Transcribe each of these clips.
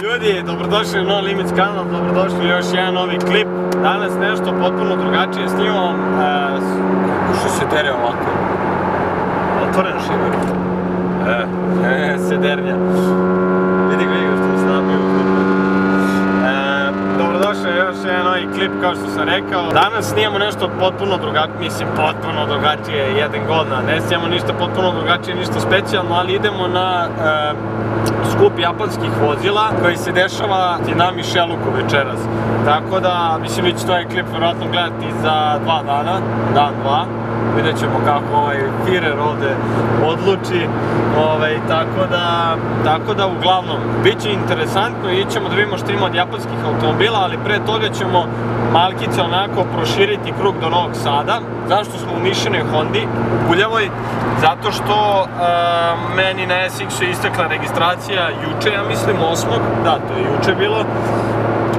Ljudi, dobrodošli u No Limits kanal, dobrodošli u još jedan novi klip. Danas nešto potpuno drugačije snimam. Što se dere ovako? Otvoren šiber. Sedernja. Vidi ga što se nabio u klubu. Dobrodošli u još jedan novi klip, kao što sam rekao. Danas snimamo nešto potpuno drugačije, mislim potpuno drugačije, jedan godina. Ne snimamo ništa potpuno drugačije, ništa specijalno, ali idemo na skup japanskih vozila koji se dešava na Mišeluku večeras. Tako da, mislim, vi ćete ovaj klip vjerojatno gledati za 2 dana, dan, 2. Vidjet ćemo kako ovaj Führer ovde odluči, tako da uglavnom bit će interesantno i ćemo da vidimo što ima od japanskih automobila, ali pre toga ćemo malkice onako proširiti krug do Novog Sada. Zašto smo u Mišinoj Hondi, Buljavoj? Zato što meni na SX-u je istekla registracija juče, ja mislim 8. Da, to je juče bilo.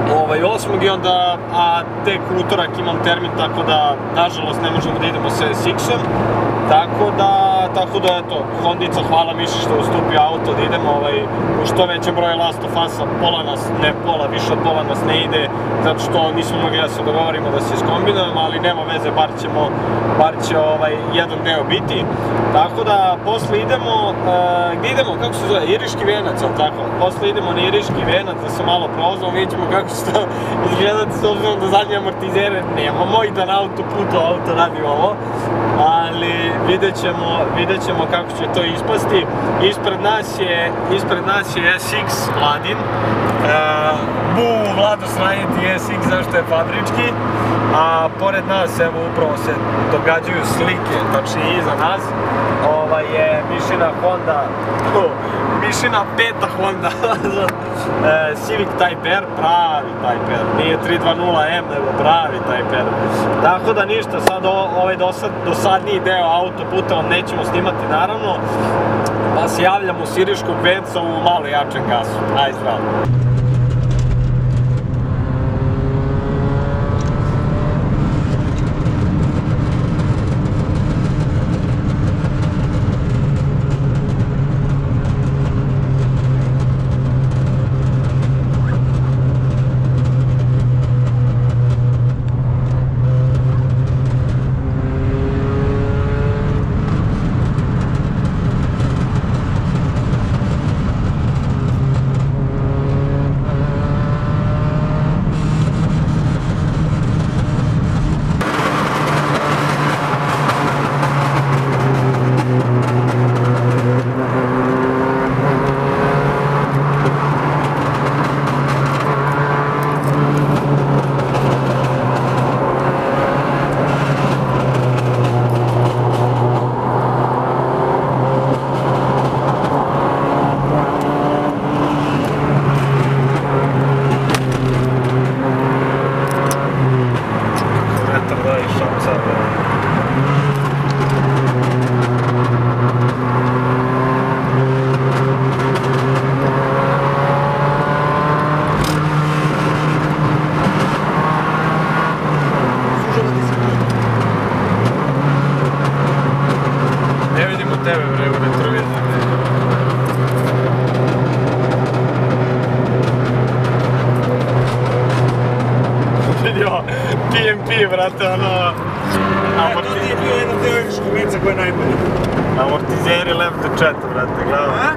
8. i onda, a tek utorak imam termin, tako da, nažalost, ne možemo da idemo sa SX-om. Tako da, eto, Hondica, hvala Miši što ustupi auto, da idemo u što veće broje Last of Us-a, pola nas, ne pola, više od pola nas ne ide, zato što nismo mogli da se dogovorimo da se iskombinujemo, ali nema veze, bar će jedan deo biti. Tako da, posle idemo, gdje idemo, kako se zove, Iriški venac, ali tako? Posle idemo na Iriški venac da se malo provozamo, vidjet ćemo kako će to izgledati, s obzirom da zadnje amortizere nemamo i da na autoputu auto radi ovo, ali vidjet ćemo kako će to ispasti. Ispred nas je SX Vladin, Vlado Sranjeti SX, zašto je fabrički, a pored nas, evo, upravo se događaju slike, tačnije iza nas, je Mišina Honda, Mišina 5. Honda, Civic Type R, pravi Type R, nije 320M, nego pravi Type R. Tako da ništa, sad ovaj dosadniji deo autoputa vam nećemo snimati naravno, pa se javljamo s Iriškog venca u malo jačem gasu. Ajde, zdravo. PMP, brate, ono... To ti je bio jedan deo Iriškog venca koji je najbolji. Amortizeri left the chat, brate, gledam.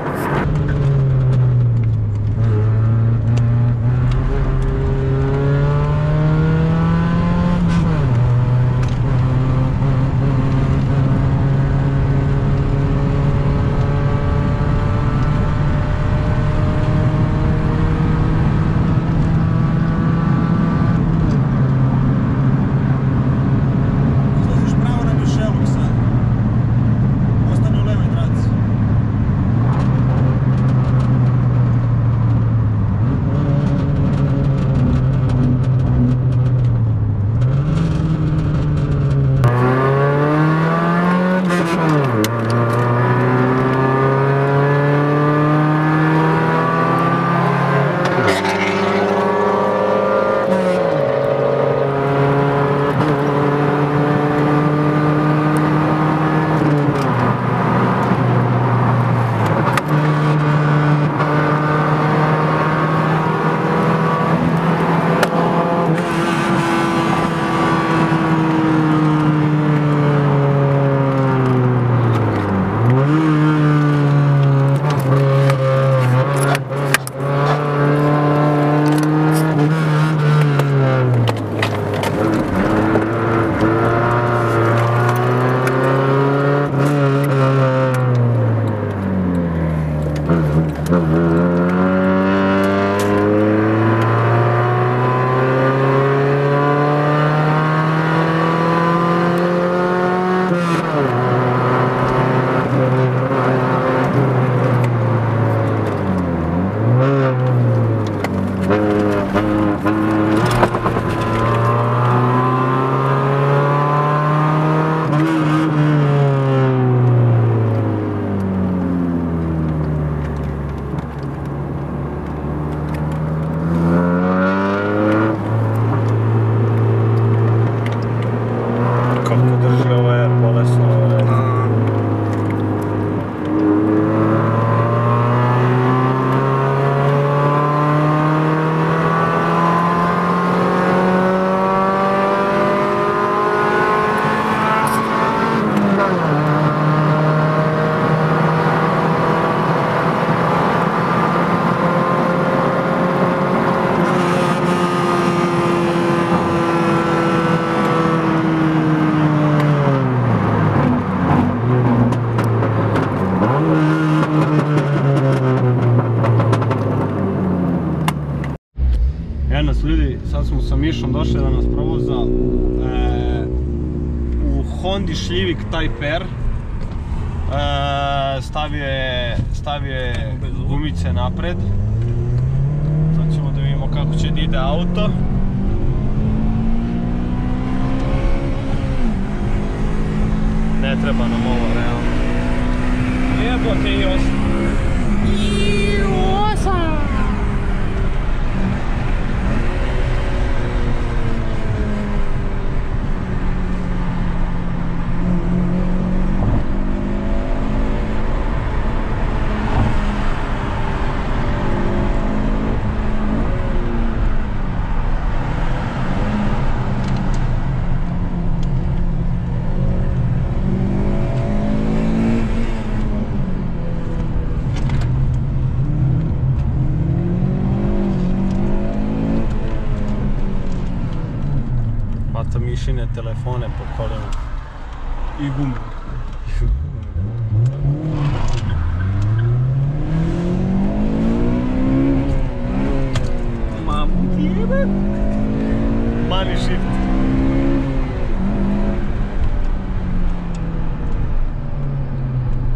Hondi šljivik Type R. Stavio je gumice napred. Sad ćemo da vidimo kako će da ide auto. Ne treba nam ovo, realno. Jebote i osa. Mišine telefone pod kolenom i gume. Mamu ti jebe? Mani shift.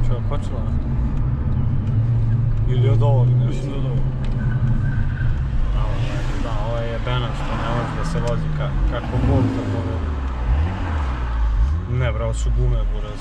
Čo, kočila? Ili od ovog nešto? Ili od ovog. Da, ovo je jebeno što ne može da se vozi kako Bog da povede. Ne, bravo, su gume, buraz.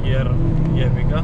Jer jebi ga.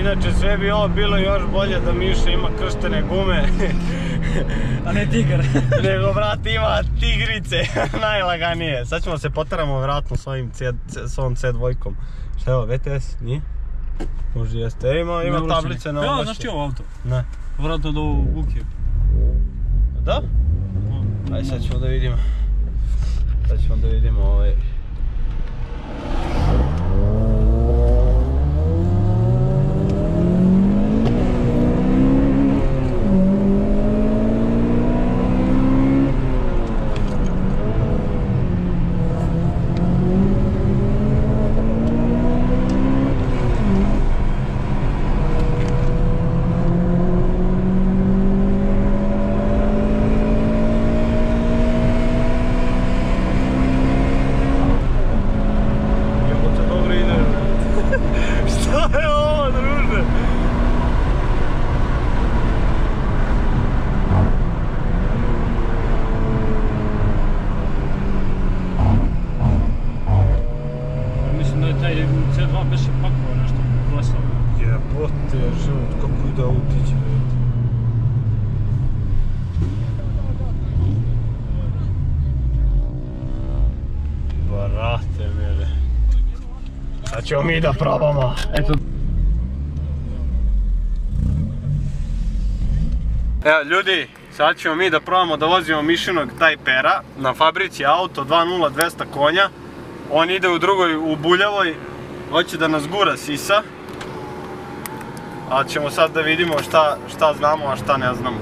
Inače sve bi ovo bilo još bolje da Miša ima krštene gume. A ne tigar. Nego brate ima tigrice, najlaganije. Sad ćemo se potaramo vjerojatno s ovom C2-kom. Šta je ovo, VTS? Nije? Može jeste, ima tablice na ovom. Ja, znaš ti ovo auto? Ne. Vratno do Vuke. Da? Ajde sad ćemo da vidimo. Sad ćemo da vidimo ovaj... ćemo mi da probamo. Eto. Evo ljudi, sad ćemo mi da probamo da vozimo Mišinog Tajpera. Na fabrici auto 2.0 200 konja. On ide u drugoj, u Buljavoj. Hoće da nas gura sisa. Ali ćemo sad da vidimo šta znamo, a šta ne znamo.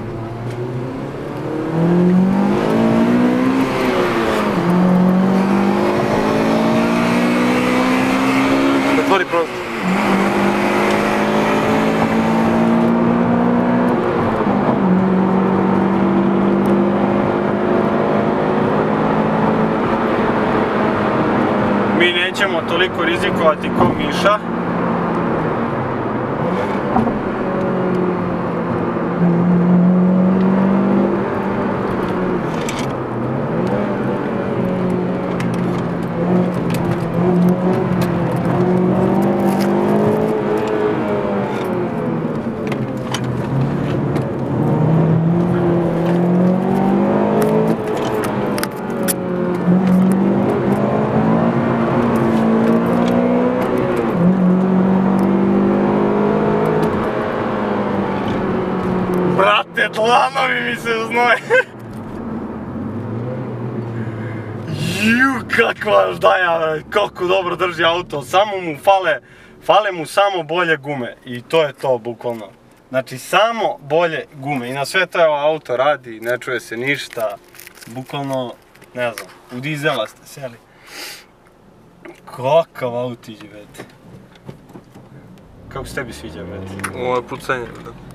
Otvori prostor. Mi nećemo toliko rizikovati ko Miša. Brate, dlanovi mi se znoje. Ju, kakva ždaja, kako dobro drži auto, samo mu fale mu samo bolje gume i to je to bukvalno. Znači samo bolje gume i na sve to ovo auto radi, ne čuje se ništa, bukvalno, ne znam, u dizela ste seli. Kakav autić, brate. Kako se tebi sviđa, brate? Ovo je pucanje, brate.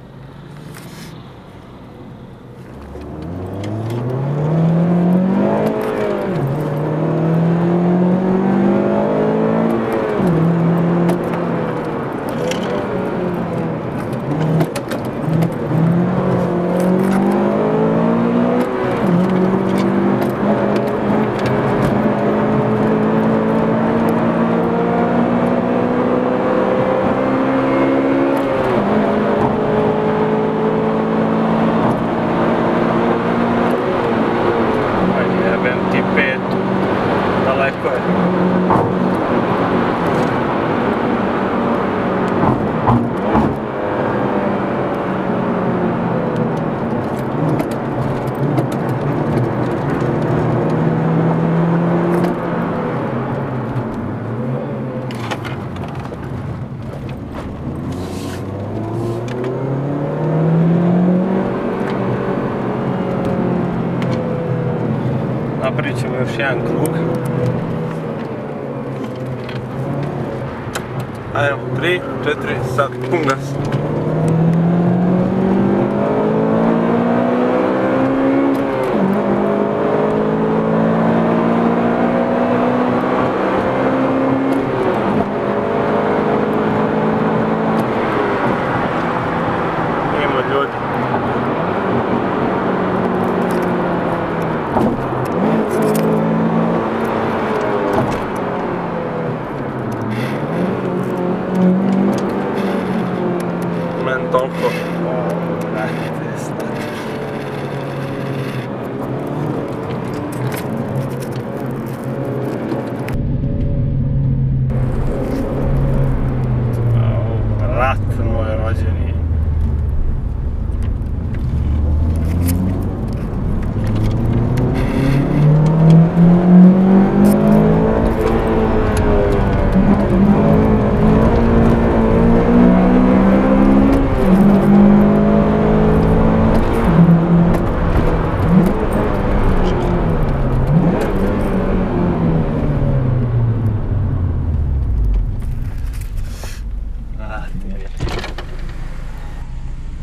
Napravit ćemo još jedan krug. Ajmo, 3, 4, sad, pun gas. Idemo ljudi. Toliko. Brat moj rođeni.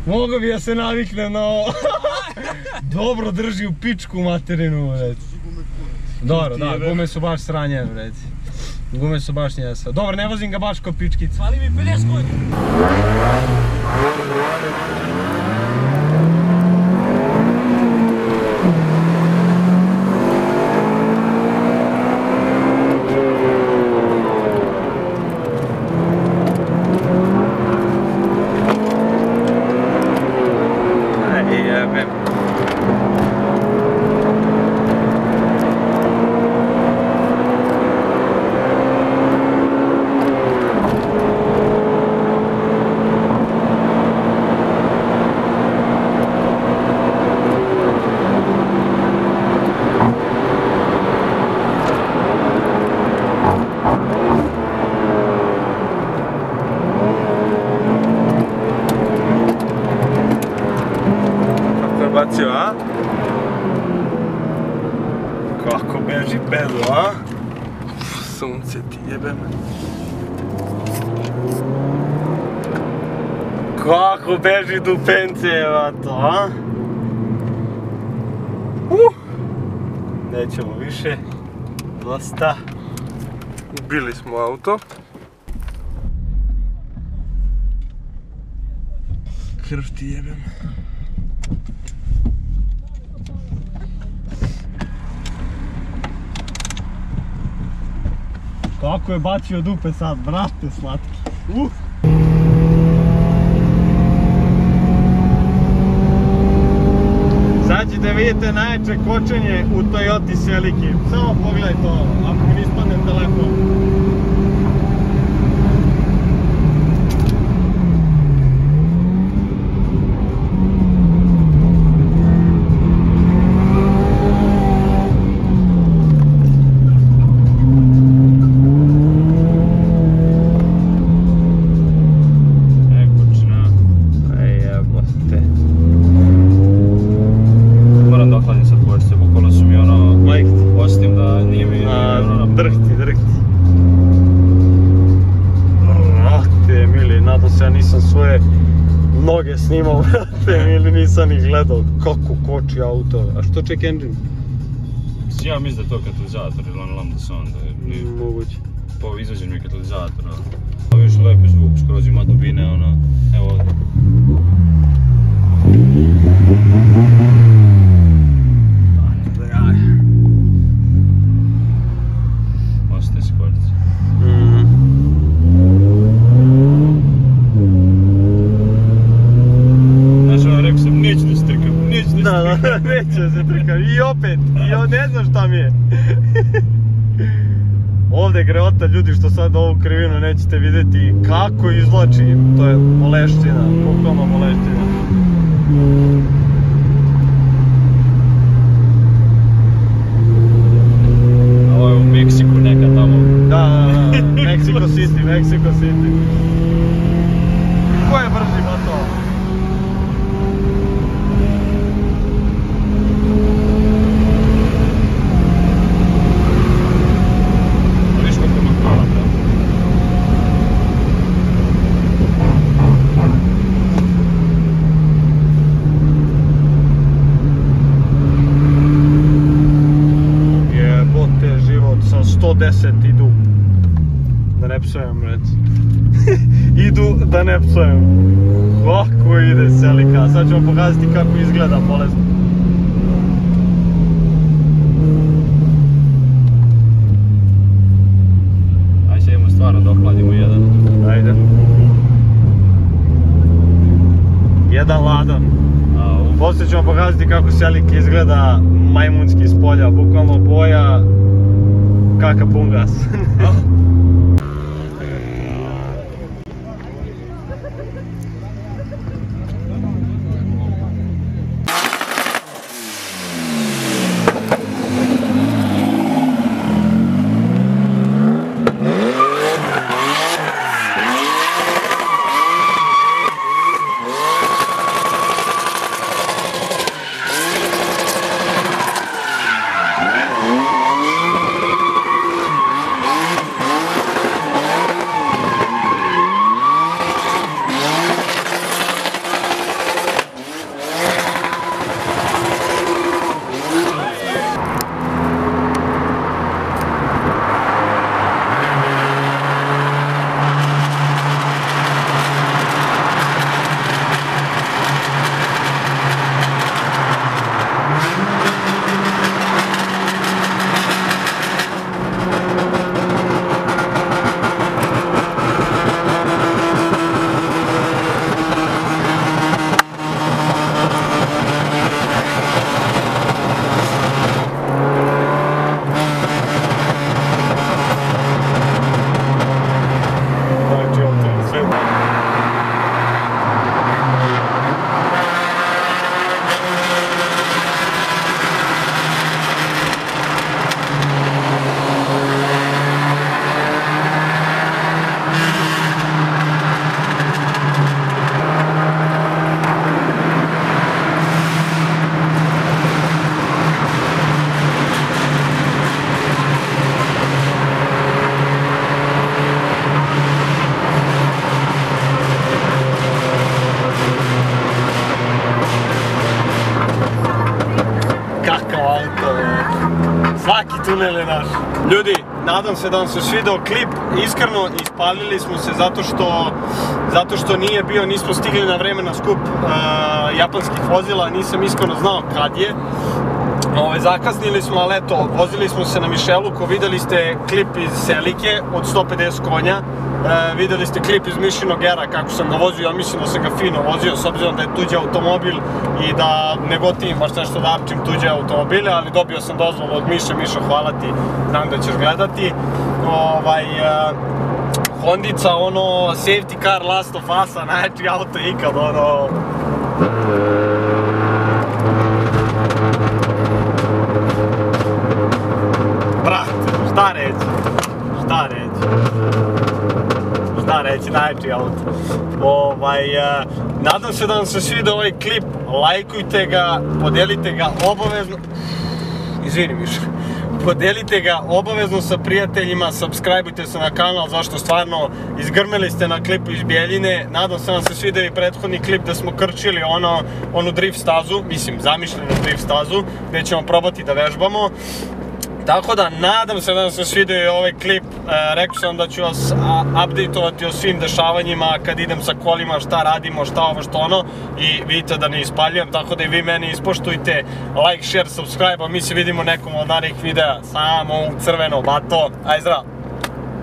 Mogu bi ja se naviknem na ovo. Dobro drži u pičku materinu, reci. Dobro, da, gume su baš sranje, reci. Gume su baš njesa. Dobro, ne vozim ga baš ko pičkica. Fali mi 50 konja. Bacio, a? Kako beži pedo, a? Sunce ti jebe me. Kako beži dupenceva to, a? Nećemo više. Dosta. Ubili smo auto. Krv ti jebem. Kako je bacio dupe sad, brate slatki. Sad ćete vidjeti najjače kočenje u Toyoti Celica. Samo pogledaj to, ako mi ispadne telefon. Ja nisam svoje noge snimao, brate, ili nisam ih gledao kako koči auto. A što check engine? Ja mislim da je to katalizator ili ono lambda sonda. Moguće. Po izađem mi katalizatora. A vidiš lepi zvuk, skroz ima dubine, ono, evo ovdje. Ostaje si korici. Neće se trkam, i opet, ne znam šta mi je. Ovdje greota, ljudi, što sad ovu krivinu nećete vidjeti kako izvlači, to je moleština, bukvalno moleština. Ovo je u Meksiku neka tamo. Da, Mexico City. Ko je brži bato? Sa 110 idu, da ne psujem, reci. Idu da ne psujem. Kako ide Celica, sad ću vam pokazati kako izgleda bolesno. Ajde se idemo stvarno da ohladimo jedan. Ajde. Jedan ladan. Poslije ću vam pokazati kako Celica izgleda majmunski s polja, bukvalno boja kaka pungas. svaki tunel je naš. Ljudi, nadam se da vam se svidao klip, iskreno ispalili smo se zato što nije bio, nismo stigli na vreme na skup japanskih vozila, nisam iskreno znao kad je. Zakasnili smo, ali eto, vozili smo se na Mišeluku, vidjeli ste klip iz Selike od 150 konja, vidjeli ste klip iz Mišinog Era kako sam ga vozio, ja mislim da sam ga fino vozio s obzirom da je tuđi automobil i da ne gotivim baš nešto da arčim tuđe automobile, ali dobio sam dozvolu od Miše, Mišo hvala ti, znam da ćeš gledati. Hondica, safety car Last of Us-a, najjači auto ikad, Šta reći, najjači auto. Nadam se da vam se svidio ovaj klip, lajkujte ga, podijelite ga obavezno, izvini Mišo, podijelite ga obavezno sa prijateljima, subscribeujte se na kanal, zašto stvarno izgrmeli ste na klipu iz Bjeljine. Nadam se da vam se svidio i prethodni klip da smo krčili onu drift stazu, mislim zamišljenu drift stazu, gdje ćemo probati da vežbamo. Tako da, nadam se da vam se svidio i ovaj klip, rekao sam da ću vas updateovati o svim dešavanjima kad idem sa kolima, šta radimo, šta ovo, što ono, i vidite da ne ispaljujem, tako da i vi meni ispoštujte, like, share, subscribe, a mi se vidimo u nekom od narednih videa, samo u crveno, bato, aj zdrav!